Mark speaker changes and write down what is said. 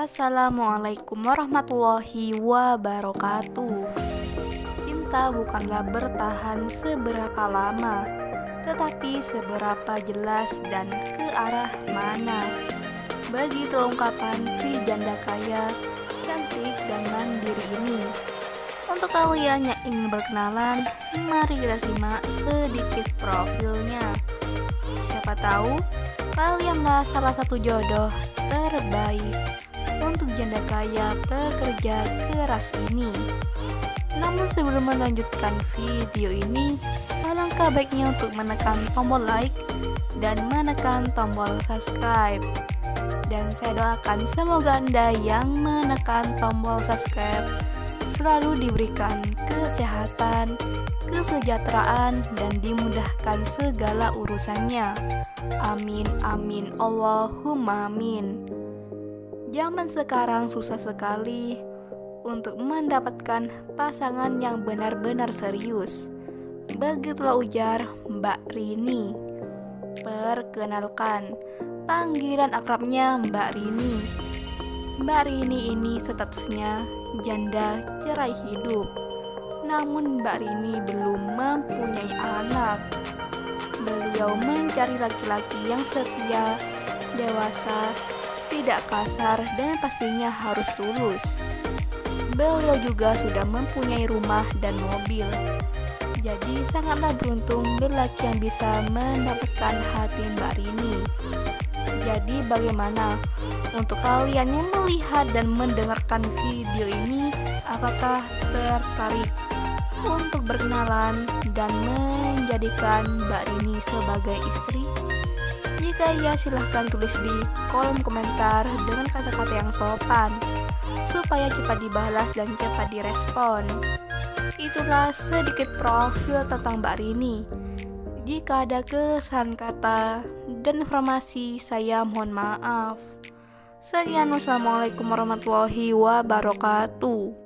Speaker 1: Assalamualaikum warahmatullahi wabarakatuh. Cinta bukanlah bertahan seberapa lama, tetapi seberapa jelas dan ke arah mana. Begitu ungkapan si janda kaya, cantik dan mandiri ini. Untuk kalian yang ingin berkenalan, mari kita simak sedikit profilnya. Siapa tahu kalianlah salah satu jodoh terbaik untuk janda kaya pekerja keras ini. Namun sebelum melanjutkan video ini, alangkah baiknya untuk menekan tombol like dan menekan tombol subscribe. Dan saya doakan semoga Anda yang menekan tombol subscribe selalu diberikan kesehatan, kesejahteraan, dan dimudahkan segala urusannya. Amin, amin, Allahumma amin. Zaman sekarang susah sekali untuk mendapatkan pasangan yang benar-benar serius. Begitulah ujar Mbak Rini. Perkenalkan, panggilan akrabnya Mbak Rini. Mbak Rini ini statusnya janda cerai hidup. Namun Mbak Rini belum mempunyai anak. Beliau mencari laki-laki yang setia, dewasa, tidak kasar, dan pastinya harus tulus. Beliau juga sudah mempunyai rumah dan mobil. Jadi sangatlah beruntung lelaki yang bisa mendapatkan hati Mbak Rini. Jadi bagaimana untuk kalian yang melihat dan mendengarkan video ini, apakah tertarik untuk berkenalan dan menjadikan Mbak Rini sebagai istri? Jika iya, silahkan tulis di kolom komentar dengan kata-kata yang sopan supaya cepat dibalas dan cepat direspon. Itulah sedikit profil tentang Mbak Rini. Jika ada kesalahan kata dan informasi, saya mohon maaf. Sekian, wassalamualaikum warahmatullahi wabarakatuh.